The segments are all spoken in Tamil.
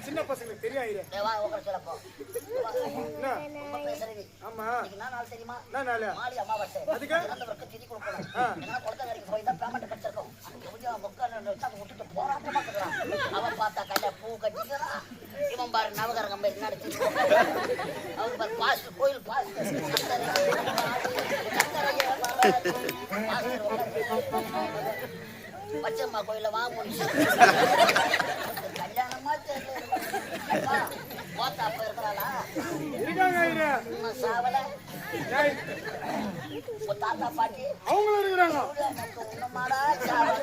சின்ன பசங்களுக்கு தெரியாது. வா உட்கார சொல்லப்போ. என்ன ரொம்ப பேசுறீங்க. ஆமா என்ன நாள் தெரியுமா? என்ன நாள்? மாலி அமாவாசை. அதுக்கு இறந்தவருக்கு திதி கொடுக்கணும். என்ன குழந்தை வரைக்கும் போய் தான் பேமெண்ட் கட்டிருக்கோம். கொஞ்சம் முக்கால் விட்டுட்டு போராட்டமா இருக்கிறான். அவன் பார்த்தா கையில பூ கட்டிக்கிறான். இவன் பாரு நவகரகம் மாதிரி நடிச்சு அவன் பாரு பாஸ்ட் கோயில் பாஸ்ட் பச்சம்மா கோயில வா முடிச்சு கல்யாணமா போத்தா அப்ப இருக்கிறாளா சாவல தாத்தா பாட்டி அவங்களும் இருக்கிறாங்க. உன்னமாடா சாவல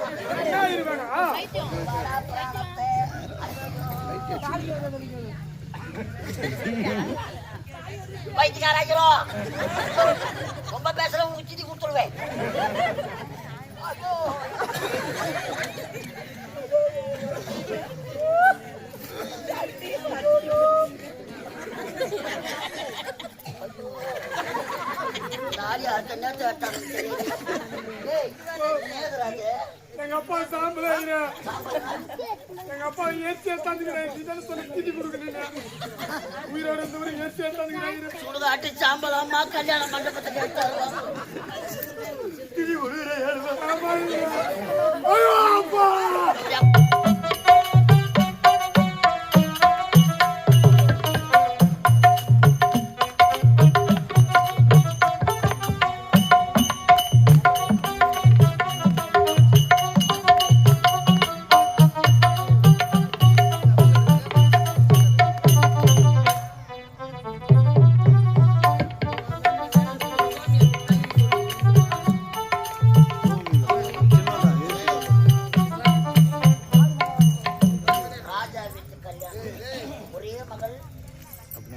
பிராணத்தை வைத்தியக்காரோ ரொம்ப பேசுற உச்சிதி கொடுத்துருவேன். எங்க அப்பா சாம்பல எங்க அப்பா ஏசியா தந்துக்கிறேன் சொல்லி திட்டி கொடுக்குறேன். உயிரோட இருந்தவரை ஏசியா தந்துக்கிறேன். சுடுகாட்டு சாம்பலாமா கல்யாண மண்டபத்தை கேட்டாரு. திட்டி கொடுக்குறேன். அப்பா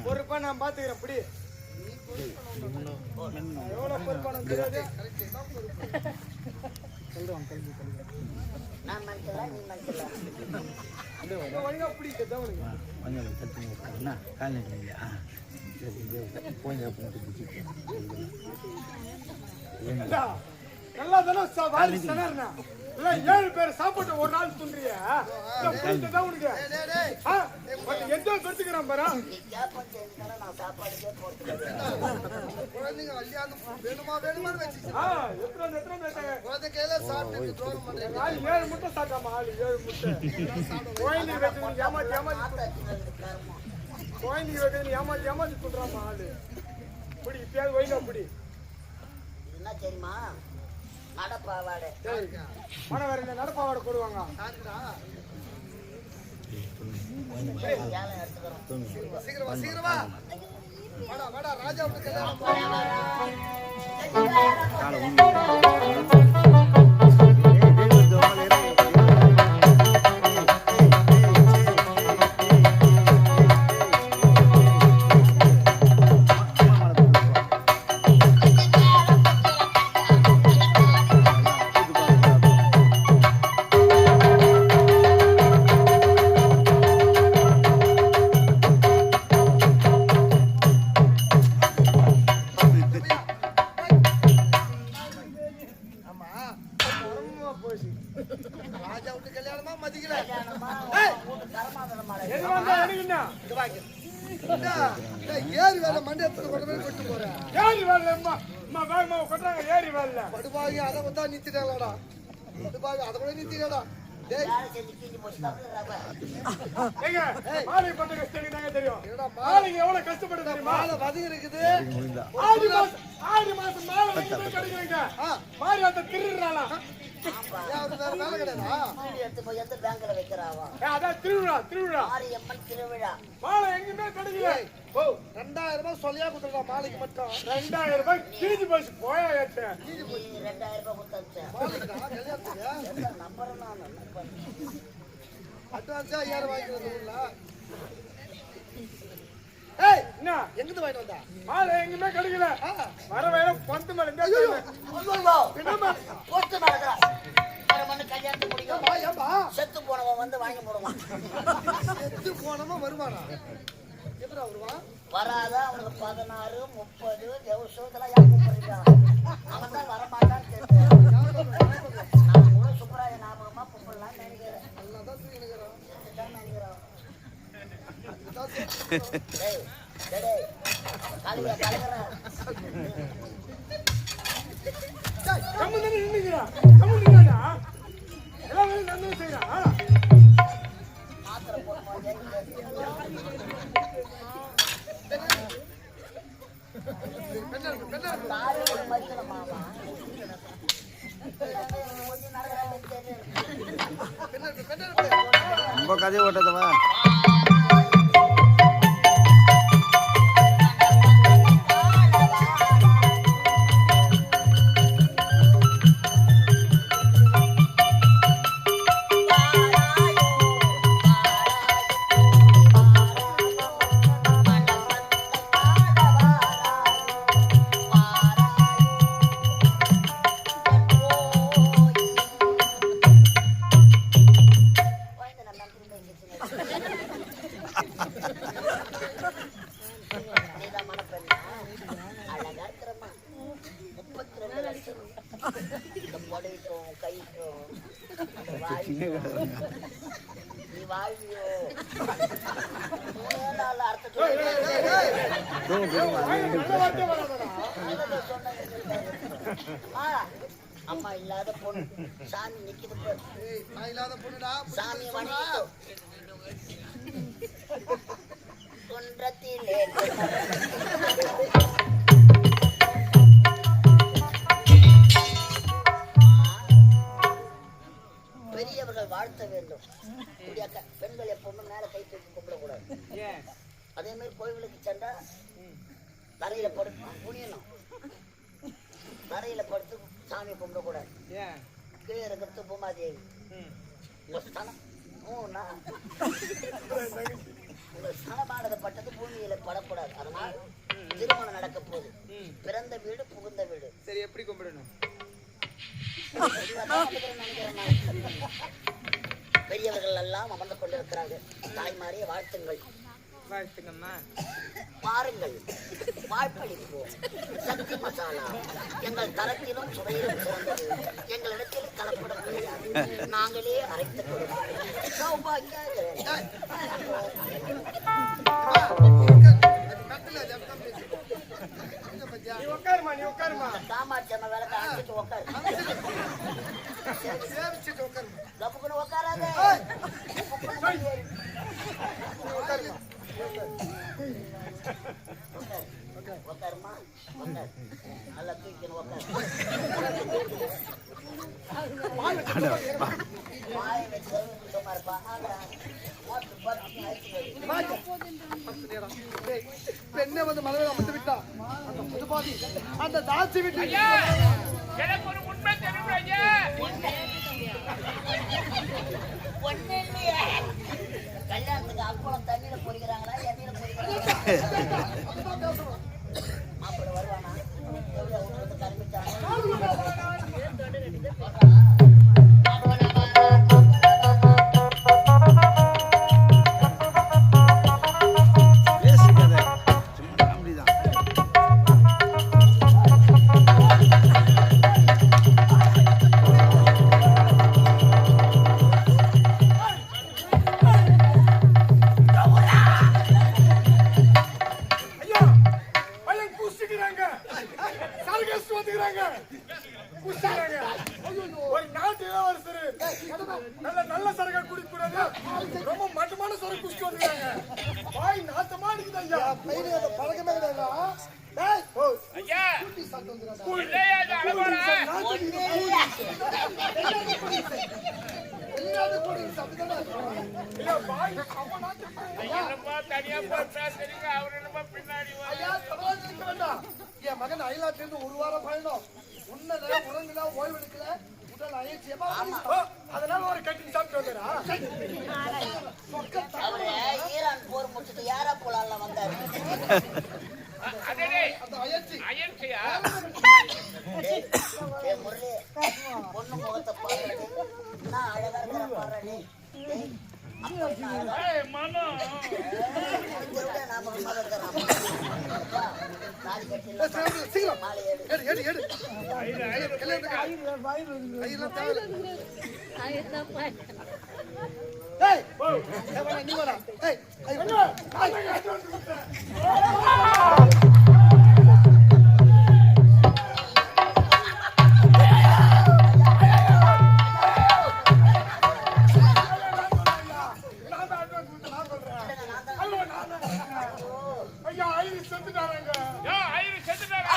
பொறுப்பா நான் பாத்துக்கிறேன். இப்படி எவ்வளவு பொறுப்பான தெரியாது. நல்லா தானே 7 பேர் சாப்பாட்டு ஒரு நாள் துன்றிய உனக்கு எந்த கொடுத்துக்கிறான் பாரு. ஆள் 7 முட்டை சாப்பிட்டாமா. ஆள் 7 முட்டை கோயிலுக்கு வச்சு ஏமாத்தி ஏமாத்தி சொல்றாமா. ஆளு இப்படி இப்பயாவது ஒயிலா அப்படி என்ன தெரியுமா? நடப்பாவாடை மன வேற நடப்பாவாடை போடுவாங்க. சீக்கிரமா ராஜா ஏரி வேலை மண்டபத்துல கொண்டு போறேன். ஏரி வேலை வேகமா கொட்டுறாங்க. ஏரி வேலை படுபாவி அதை வந்தா நிறுத்திட்டாங்கடா. படுபாவி அதை கூட நிறுத்திடா. மாலை பண்ண கஷ்டம் தெரியும். மாலைக்கு எவ்வளவு கஷ்டப்பட்டு தெரியுமா? மாலை வதங்கி இருக்குது. ஆடி மாசம் மாலை கிடைக்கிறீங்க. மாறி அந்த திருடுறாளா? வேலை கிடையாதா? எந்த பேங்க்ல வைக்கிறாவா? அதான் திருவிழா. மாரியம்மன் திருவிழா மாலை எங்குமே கிடைக்கல. 2000 ரூபாய் சொல்லியா கொடுத்துருக்கா மாலைக்கு மட்டும். 2000 ரூபாய் கீழி போச்சு. போயா 2000 ரூபாய் கொடுத்தாச்சு. நம்பர் அட்வான்ஸா 5000 வாங்கிக்கிறதுல என்ன எங்கிட்டு வாங்கிட்டு வந்தா? மாலை எங்குமே கிடைக்கல. வர வேலை பந்து மேல கல்யாணத்துக்கு முடியும். செத்து போனவன் வந்து வாங்கி போடுவான். செத்து போனவன் வருவானா? எப்படி வருவான்? வராத அவனுக்கு 16, 30 வருஷத்துல யாரும் அவன் தான் வரமாட்டான்னு தெரியும். நான் கூட சுப்பராய ஞாபகமா கூப்பிடலாம் நினைக்கிறேன். நினைக்கிறேன். டேய் டேய் காலியா காலியா கம்மன் தானே நின்னுக்கிறா கம்மன் நின்னாடா எல்லாம் வேலை நான் செய்யறேன் மாத்திரை போடும்போது மதிக்கணும் மாமா ரொம்ப கதை ஓட்டதவா அம்மா இல்லாத பொண்ணு சாமி நிக்குது சாமி வணக்கம் குன்றத்திலே பெரியவர்கள் வாழ்த்த வேண்டும். பெண்கள் எப்பவுமே மேல கை தூக்கி கும்பிடக்கூடாது. அதே மாதிரி கோயிலுக்கு சென்றா தரையில படுத்து புனியணும். தரையில படுத்து சாமி கும்பிடக்கூடாது. கீழே இருக்கிறது பூமாதேவி உங்க ஸ்தானமானது பட்டது பூமியில படக்கூடாது. அதனால திருமணம் நடக்க போகுது. பிறந்த வீடு புகுந்த வீடு. சரி, எப்படி கும்பிடணும்? பெரியவர்கள் எல்லாம் அமர்ந்து கொண்டிருக்கிறார்கள். தாய்மாரியை வாழ்த்துங்கள். வாழ்த்துங்கம்மா. பாருங்கள், வாழ்ப்பளிப்போம். சக்தி மசாலா எங்கள் தரத்திலும் சுவையிலும் சிறந்தது. எங்களிடத்தில் கலப்படம் கிடையாது. நாங்களே அரைத்துக் கொடுப்போம். காமாட்சி அம்மா வேலை காமிச்சிட்டு உட்காரு. லப்புக்குன்னு உட்காராத. உட்காருமா, உட்காரு. நல்லா தூக்கணும், உட்காரு. வாயை வச்சு சும்மா இருப்பா. பெண்ணை வந்து மலரை அமர்ந்து விட்டா அந்த புதுபாதி அந்த தாசி விட்டு எனக்கு ஒரு உண்மை தெரியும். கல்யாணத்துக்கு அக்குளம் தண்ணியில பொறிக்கிறாங்களா எண்ணெயில பொறிக்கிறாங்களா? மாப்பிள்ளை வருவானா? எவ்வளவு உங்களுக்கு கருமிச்சாங்க? ஒரு நாட்டு இளவரசர் நல்ல சரகா குடிக்கூடாது. ரொம்ப மட்டமான சரக்கு குடிச்சு வந்துருக்காங்க. வாய் நாத்தமா இருக்குது ஐயா. பழக்கமே கிடையாது. என் மகன் அயலாட்டிலிருந்து ஒரு வாரம் பயணம். உன்னத உறங்குல ஓய்வு எடுக்கல. உடல் அயற்சியமா அதனால ஒரு கட்டி சாப்பிட்டு வந்துடா. அவரு ஈரான் போர் முடிச்சுட்டு யாரா போலாம்ல வந்தாரு. அந்த அயற்சி முரளி பொண்ணு முகத்தை பாடுறது நான் அழகா இருக்கிற பாடுறேன். ஐயா ஐயரு செத்துட்டாருங்க. யோ, ஐயரு செத்துட்டாரா?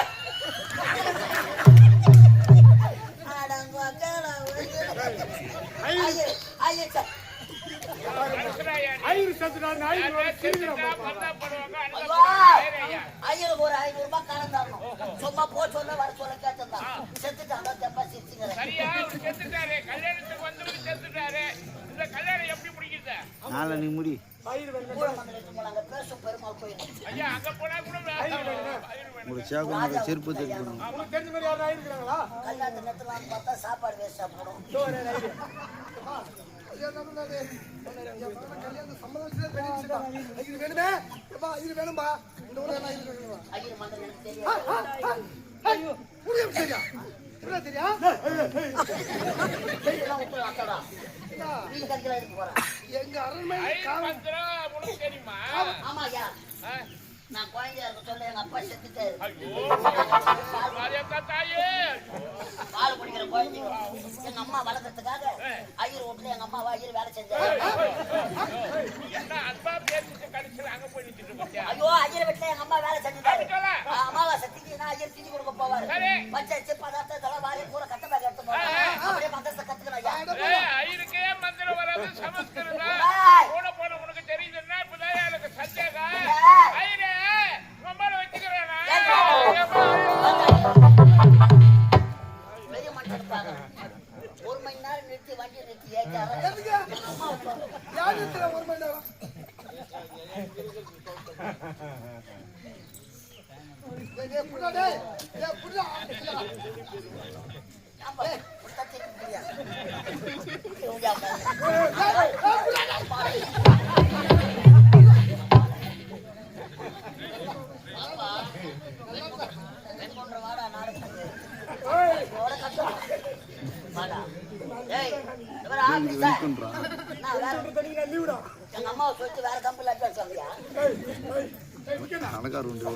மனுஷனாயா நீ? ஐயரு செத்துட்டாரு. ஐயரு யாரா செத்துட்டா சிரிக்கிறான். பந்தாப்படுவாங்க, ஐயோ, அனுபவம் வேற ஐயா. ஐயருக்கு ஒரு 500 ரூபாய் கடன் தரணும். சும்மா போ சொன்ன வர சொல்ல கேட்டதான் செத்துட்டாங்க தெப்பா சிரிச்சுக்கிறேன். சரியா, அவரு செத்துட்டாரு. கல்யாணத்துக்கு வந்தவரு செத்துட்டாரு. இந்த கல்யாணம் எப்படி முடிக்கிறது? நாளைக்கு முடி ஐயரு வேணும். கூட வந்துட்டு போனாங்க பேசும் பெருமாள் கோயில். ஐயா, அங்க போனா கூட ஐயர் வேணும். ஒரு சேகம் செருப்பு தெரியும். உங்களுக்கு தெரிஞ்ச மாதிரி யாரும் ஐயரு இருக்கிறாங்களா? கல்யாணத்தை நிறுத்தலாம்னு பார்த்தா சாப்பாடு வேஸ்டா போடும். ஐயர் மந்திரம் எனக்கு தெரியாது. இதெல்லாம் விட்டு அக்கடா. வீடு கறிக்கலாம் இருக்கு போறேன். ஐயர் மந்திரம் உனக்கு தெரியுமா? ஆமா ஐயா, ஆ? நான் குழந்தையா இருக்க சொல்ல எங்க அப்பா செத்துட்டாரு. ஐயோ, மாரியத்தா தாயே. பால் குடிக்கிற குழந்தைங்க எங்க அம்மா வளர்க்கறதுக்காக ஐயர் வீட்டுல எங்க அம்மா ஐயர் வேலை செஞ்சாரு. என்ன அன்பா பேசிட்டு கடைசியில் அங்க போய் நின்னுட்டு இருக்கியா? ஐயோ, ஐயர் வீட்டுல எங்க அம்மா வேலை செஞ்சுட்டாரு. அதுக்காக? அமாவாசை திட்டினா ஐயர் திட்டி கொடுக்க போவாரு. சரி. பச்சை பதார்த்தம் வாரி பூரா கட்ட பேக் எடுத்து போவாரு. அப்படியே மந்திரத்தை கத்துக்கணும் ஐயா. ஐயருக்கே மந்திரம் வராது, சமஸ்கிருதம். ஏய். கூட போன உனக்கு தெரியுதுன்னா இப்பதான் எனக்கு சந்தேகம். ஏய். ஐயரே, ரொம்பல வச்சுக்கிறேனா? பெரிய மனுஷன் இருப்பாங்க. 1 மணி நேரம் நிறுத்தி வண்டி நிறுத்தி ஏற்றாரு. அம்மா வாடா நாடு எங்க அம்மாவை சொல்லிட்டு வேற கம்பெனில பேசுவாங்கயா. கணக்கார் உண்டு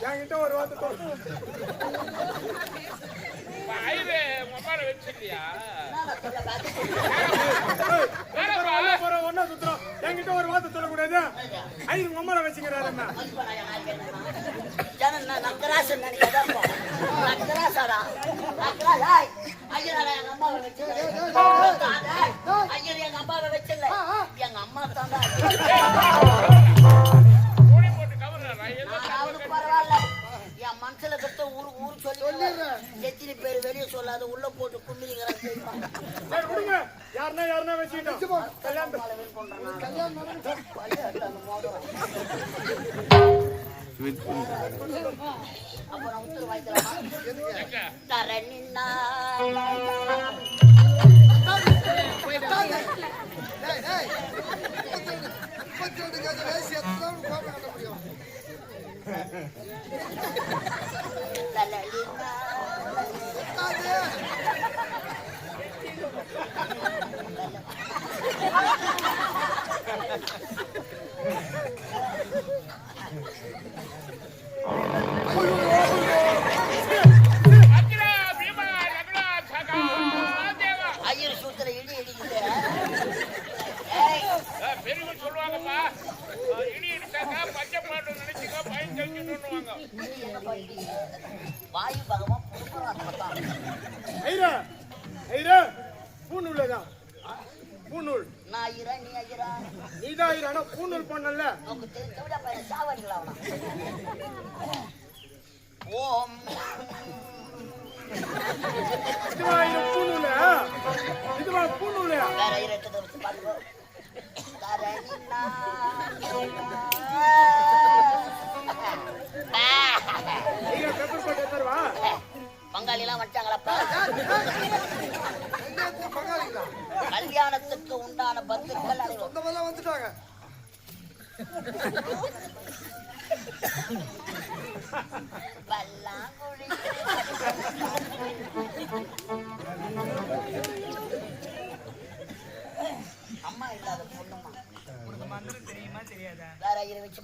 என்கிட்ட ஒரு வார்த்தை ஐயரு மொபைல வச்சிருக்கியா? ஒன்னா சுத்துறோம். என்கிட்ட ஒரு வார்த்தை சொல்லக்கூடாது. ஐயரு மம்மரை வச்சுக்கிறாரு. எங்க அம்மா தான் கூடை போட்டு கவர்றாரா? பரவாயில்ல. என் மனசுல கட்ட ஊரு ஊரு சொல்லி எத்தனை பேர் வெளியே சொல்லாத உள்ள போட்டு கும்பிடுங்கிறாங்க. யாருன்னா வச்சுக்கிட்டோம். அப்புறம் உத்தர வாய்க்கலாமா? தரணின்னா ஐயர் சூத்திர இடி இடிக்குது. பெருமை சொல்லுவாங்கப்பா, இடி இடிச்சாக்கா பச்சை பாட்டு நினைச்சுக்கோ, பயம் தெரிஞ்சுட்டுவாங்க. வாயு பகவான் பூநூல்தான். பூநூல் நான் ஐயரா நீ ஐயரா? நீதான் ஐயரா. பூநூல் பண்ணல. அவங்க தெரிஞ்ச பையன் சாவடிக்கலாம். ஓம் இதுவா பூநூல்? வேற ஐயர் எடுத்து வச்சு பாருங்க. தரணின்னா பெப்பர் போட்டு தருவா. பங்காளி எல்லாம் வச்சாங்களப்பா. பங்காளிங்களா? கல்யாணத்துக்கு உண்டான பந்துக்கள் அனைவரும் சொந்தமெல்லாம் வந்துட்டாங்க. பல்லாங்குழி அம்மா இல்லாத பொண்ணுமா தெரியுமா தெரியாதா? வேற ஐயரை வச்சு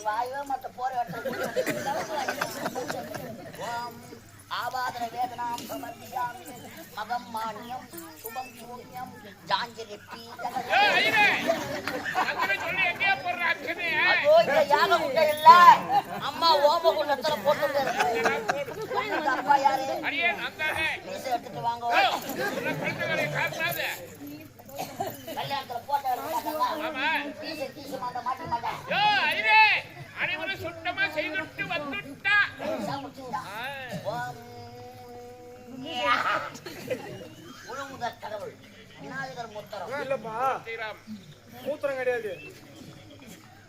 வாயவே மத்த போற ஆபாதன வேதனாம் சமர்ப்பியாமி மகம் மானியம் சுபம் சூன்யம் ஜாஞ்சலி அதோ இந்த யாக முட்டை இல்ல அம்மா ஓம குண்டத்துல போட்டு அப்பா யாரு மீசை எடுத்துட்டு வாங்க. கல்யாணத்துல போட்ட மீசை தீச மாட்ட மாட்ட மாட்டேன். அனைவரும் சுத்தமா செய்துட்டு வந்துட்டா முழுமுதற் கடவுள் விநாயகர் மூத்தரம் இல்லப்பா, மூத்திரம் கிடையாது.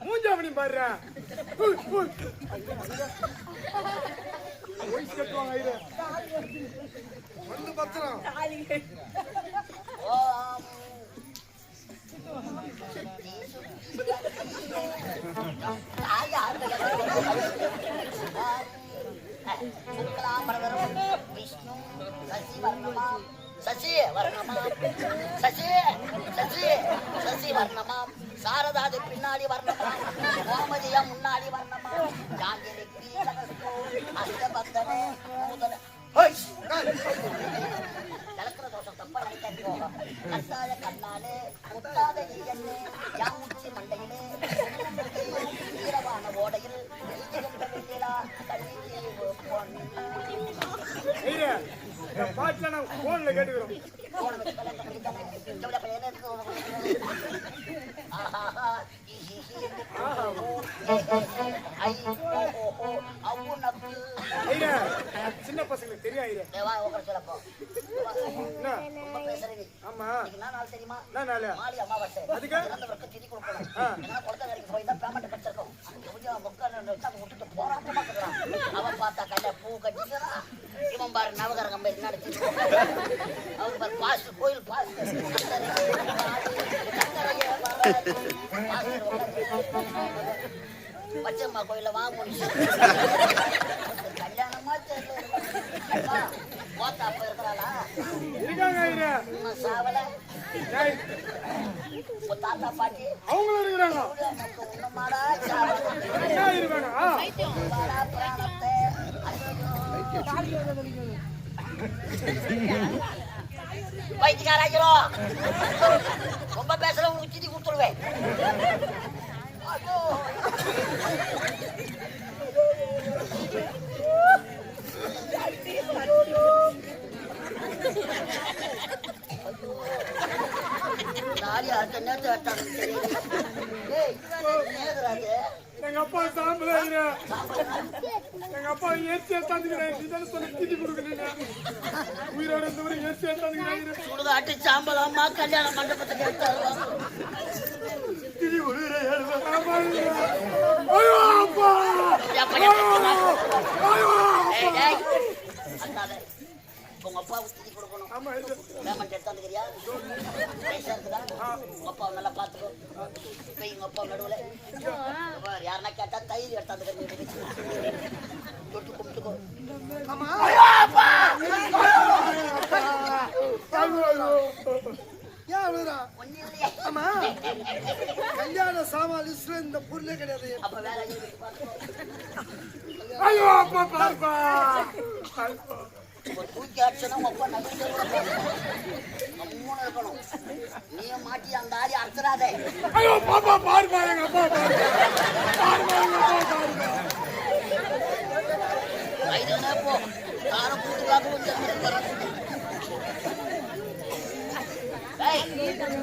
மூஞ்சாமணி பாரு கட்டுவாங்க. இது வந்து பத்திரம். ஓம் விஷ்ணு சசி வர்ணமாம் சசி வர்ணமாம் சசி சசி சசி வர்ணமாம் சாரதாது பின்னாடி வர்ணமாம் கோமதியா முன்னாடி வர்ணமாம் ஜாஞ்சலி அஷ்டபந்தனே நூதன கலக்கிற தோஷம் தப்பா நினைக்காதீங்க. கத்தாத கண்ணாலே முட்டாத ஈயன்னு யாமுச்சி மண்டையிலே ஈரவான ஓடையில் பாட்டுல நான் போன்ல கேட்டுக்கிறோம். சின்ன பசங்களுக்கு தெரியாது. ஆமா தெரியுமா? அதுக்கு அவன் பார்த்தா கையில பூ கட்டிக்கிறான். இவன் பாரு நவகரகம் நடிச்சு அவன் பாரு பாஸ்ட் கோயில் பாஸ்ட் பச்சம்மா கோயில வாங்க முடியும். கல்யாணமா தெரியல. போத்தா அப்ப இருக்கிறாளா? இன்னும் சாவல. தாத்தா பாட்டி அவங்களும் இருக்கிறாங்க. உன்னமாடா சாவல. பிராணத்தை வைத்தியக்காரோ ரொம்ப பேசுற உங்களுக்கு சித்தி கொடுத்துருவேன். எங்க அப்பா சாம்பல எங்க அப்பா ஏசியா தந்துக்கிறேன் சொல்லி திட்டி கொடுக்குறீங்க. உயிரோட இருந்தவரை ஏசியா தந்துக்கிறேன். சுடுகாட்டு சாம்பலாமா கல்யாண மண்டபத்துக்கு எடுத்தாரு. திட்டி கொடுக்குறேன். அப்பா உங்க அப்பாவுக்கு திதி கொடுக்கணும். பேமெண்ட் எடுத்தாந்துக்கிறியா? பைசா இருக்குதா? உங்க அப்பாவை நல்லா பாத்துக்கோ. இப்ப எங்க அப்பா நடுவுல யாருன்னா கேட்டா தயிர் எடுத்தாந்துக்கிறீங்க. தொட்டு கும்பிட்டுக்கோ. கல்யாண சாமான் லிஸ்ட்ல இந்த பொருளே கிடையாது. அப்ப வேற தூக்கி அடிச்சனா அப்பா நடுவுல இருக்கணும். நீ மாட்டி அந்த ஆடி அறுத்துறாதே. ஐதுனா போ காரம் கூட்டுக்காக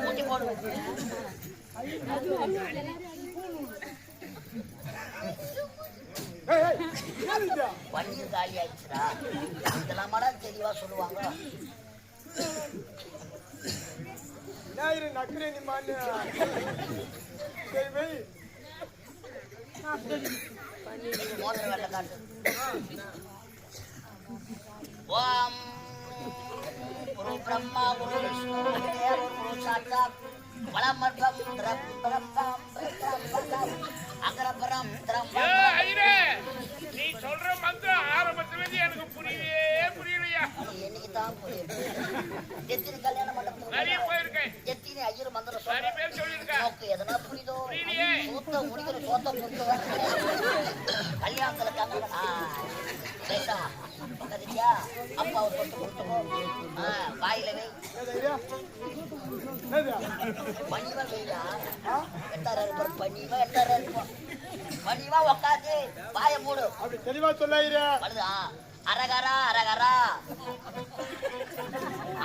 கூட்டி போடு. பன்னீர் காலி ஆயிடுச்சுடா. இதெல்லாம் மட்டும் தெளிவா சொல்லுவாங்க. மோதிர வெள்ள காட்டு. ஓம் குரு பிரம்மா குரு விஷ்ணு குரு தேவ குரு சாட்சாத் பரமபரம் பிரம்மம் அகரபரம் ஐரே நீ சொல்ற மந்திரம் ஆரம்பத்துல இருந்து எனக்கு புரியலையா? என்னைக்கு தான் புரியுது. எத்தனை கல்யாண மண்டபம் நிறைய போயிருக்கேன். எத்தனை ஐயர் மந்திரம் நிறைய பேர் சொல்லியிருக்கேன். நோக்கு எதனா புரியுதோ? புரியலையே. சூத்த முடிக்கிற சோத்த புரியுதோ? கல்யாணத்துல கங்கடா பேசா பக்கத்துக்கியா அப்பாவை சொத்து கொடுத்துக்கோ. வாயில வை பணிவா வெயிலா எட்டாரா இருப்பார். பணிவா எட்டாரா இருப்போம். பணிவா உக்காந்து வாய மூடு. அப்படி தெளிவா சொல்லாயிரா. வருதா? அரகரா அரகரா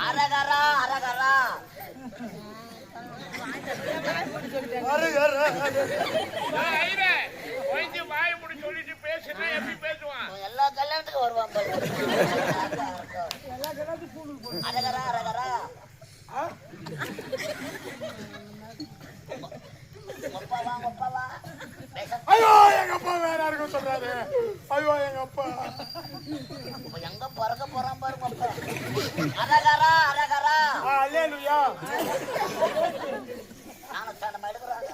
அரகரா அரகரா ஐரே கொஞ்சம் வாயை மூடி சொல்லிட்டு பேசுனா எப்படி பேசுவான்? எல்லா கல்யாணத்துக்கும் வருவான் பாரு. அரகரா அரகரா ஒப்பாவா ஒப்பாவா ஐயோ எங்க அப்பா வேற யாருக்கும் சொல்றாரு. ஐயோ எங்க அப்பா எங்க பறக்க போறான் பாருங்க அப்பா. அரகரா அரகரா அல்லேலூயா. ஞானஸ்தானம் எடுக்கிறாங்க.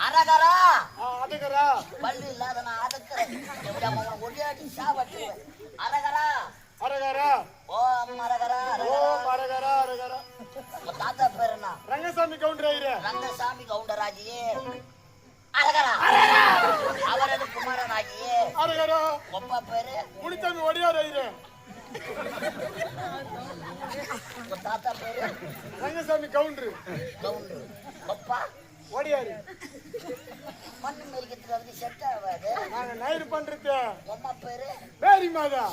அரகரா அதுக்குறா பள்ளி இல்லாத நான் அதுக்குறேன். ஒடியாடி சாவட்டுவேன். அரகரா அரகரா ஓம் அரகரா ஓ அரகரா. அரகரா அரகரா. உங்க தாத்தா பேரு என்ன? ரங்கசாமி கவுண்டர் ஐயரே. ரங்கசாமி கவுண்டராஜியே. அரகரா அவரது குமாரனாகியே. அரகரா ஒப்பா பேரு முனிச்சாமி ஒடியார் ஐயரே. உங்க தாத்தா பேரு ரங்கசாமி கவுண்டர் கவுண்டர். ஒப்பா ஒடியாரு. மண்ணு மெரிக்கத்துல வந்து செட் ஆகாது. நாங்க நயிறு பண்றது. அம்மா பேரு வேரி மாதா.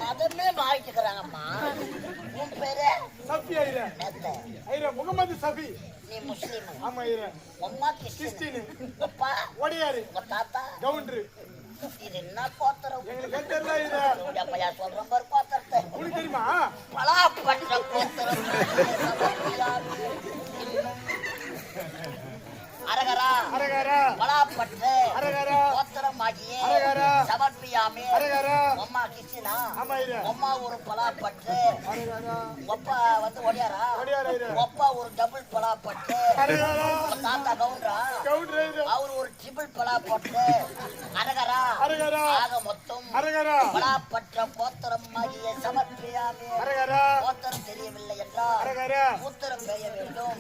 மதமே மாறிட்டுக்கிறாங்கம்மா. உன் பேரு சஃபி ஐயரே. நேத்த ஐயரே முகமது சஃபி. நீ முஸ்லீம். ஆமா ஐயரே. அம்மா கிறிஸ்டின். அப்பா ஒடியாரு உங்க தாத்தா கவுண்டர். இது என்ன கோத்தரம்? எங்களுக்கு தெரியல ஐயரே. அப்பயா சொல்றேன் பாரு கோத்தரத்தை. உனக்கு தெரியுமா? பலாப்பற்ற கோத்தரம். அரகரா அரகரா பலாப்பற்ற அரகரா கோத்தரம் ஆகியே அரகரா சமர்ப்பியாமே. அரகரா அம்மா கிறிஸ்டினா. ஆமா ஐயரே. அம்மா ஒரு பலாப்பற்று. அரகரா ஒப்பா வந்து ஒடியாரா. ஒடியார் ஐயரே. ஒப்பா ஒரு டபுள் பலாப்பற்று. அரகரா தாத்தா கவுண்டரா. கவுண்டர் ஐயரே. அவர் ஒரு ட்ரிபிள் பலாப்பற்று. அரகரா அரகரா ஆக மொத்தம் அரகரா பலாப்பற்ற கோத்தரம் ஆகிய சமர்ப்பியாமே. அரகரா கோத்தரம் தெரியவில்லை என்றால் அரகரா மூத்தரம் பெய்ய வேண்டும்.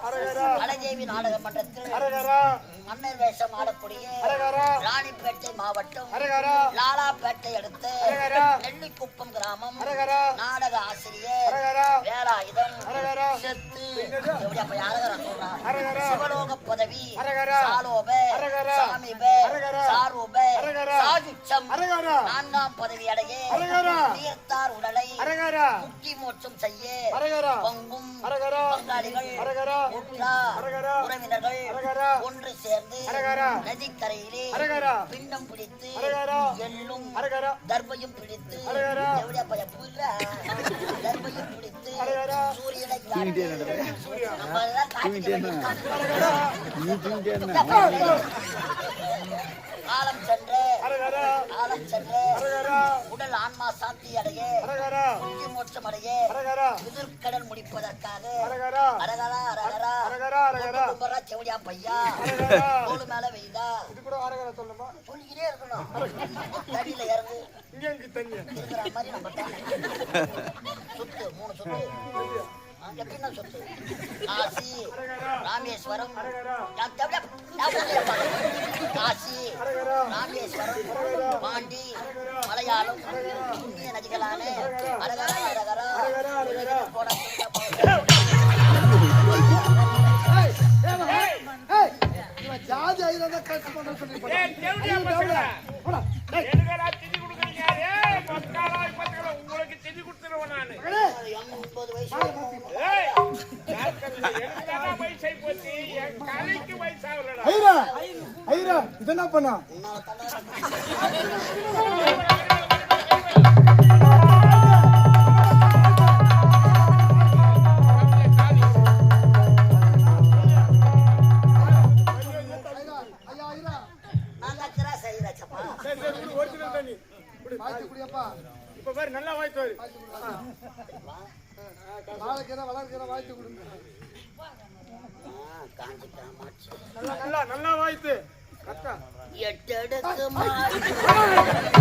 அரகரா வனதேவி நாடக மன்றத்தில் அரகரா மன்னர் வேஷம் ஆடக்கூடிய அரகரா ராணிப்பேட்டை மாவட்டம் அரகரா லாலாப்பேட்டை அடுத்து அரகரா நெல்லிக்குப்பம் கிராமம் அரகரா நாடக ஆசிரியர் அரகரா வேலாயுதம் அரகரா செத்து எப்படியாப்ப அரகரா சொல்றான். அரகரா சிவலோக பதவி அரகரா சாலோப அரகரா சாமிப அரகரா சாரூப அரகரா சாதுச்சம் அரகரா 4ஆம் பதவி அடைய அரகரா தீர்த்தார் உடலை அரகரா முக்தி மோட்சம் செய்ய அரகரா பங்கும் அரகரா பங்காளிகள் அரகரா உற்றார் அரகரா உறவினர்கள் அரகரா ஒன்று சேர்ந்து அரகரா நதிக்கரையிலே அரகரா பிண்டம் பிடித்து அரகரா எள்ளும் அரகரா தர்பையும் பிடித்து அரகரா எப்படியாப்பா புரியல தர்பையும் பிடித்து அரகரா சூரியனை காட்டி நம்ம எல்லாம் காட்டிக்க வேண்டிய அரகரா நீ தூங்கிட்டே என்ன காலம் சென்று அரகரா காலம் சென்று அரகரா உடல் ஆன்மா சாந்தி அடைய அரகரா முக்தி மோட்சம் அடைய அரகரா எதிர்கடல் முடிப்பதற்காக அரகரா அரகரா அரகரா அரகரா அரகரா கும்பரா செவடியா பையா அரகரா தோல் மேல வெய்தா இது கூட அரகரா சொல்லுமா? சொல்லிக்கிட்டே இருக்கணும். தண்ணியில இறங்கு இங்க எங்க தண்ணி இருக்கிற மாதிரி நம்ம சுத்து 3 சுத்து எப்படின்னா சுத்து காசி ராமேஸ்வரம் காசி ராமேஸ்வரம் பாண்டி மலையாளம் இந்திய நதிகளான அரகரா அரகரா போட ஜாதி ஐயா கஷ்டம் பண்ண சொல்லி ஏய் தேவடியா பசங்களா எனக்கா திதி கொடுக்குறீங்க ஏய் மக்காலா பசங்களா உங்களுக்கு திதி கொடுத்துறேன் நான் 80 வயசு ஏய் எனக்கு வயசை போச்சு என் கலைக்கு வயசாகலடா ஐயா ஐயா இதென்ன பண்ணா ஒரிஜினல் தண்ணி குடி வாய்த்து குடியப்பா இப்ப பாரு நல்லா வாய்த்து வாரு வாழைக்கீரை வளர்க்கீரை வாய்த்து குடுங்க காஞ்சிக்காமாச்சு நல்லா நல்லா நல்லா வாய்த்து கரெக்டா எட்டடுக்கு மாடி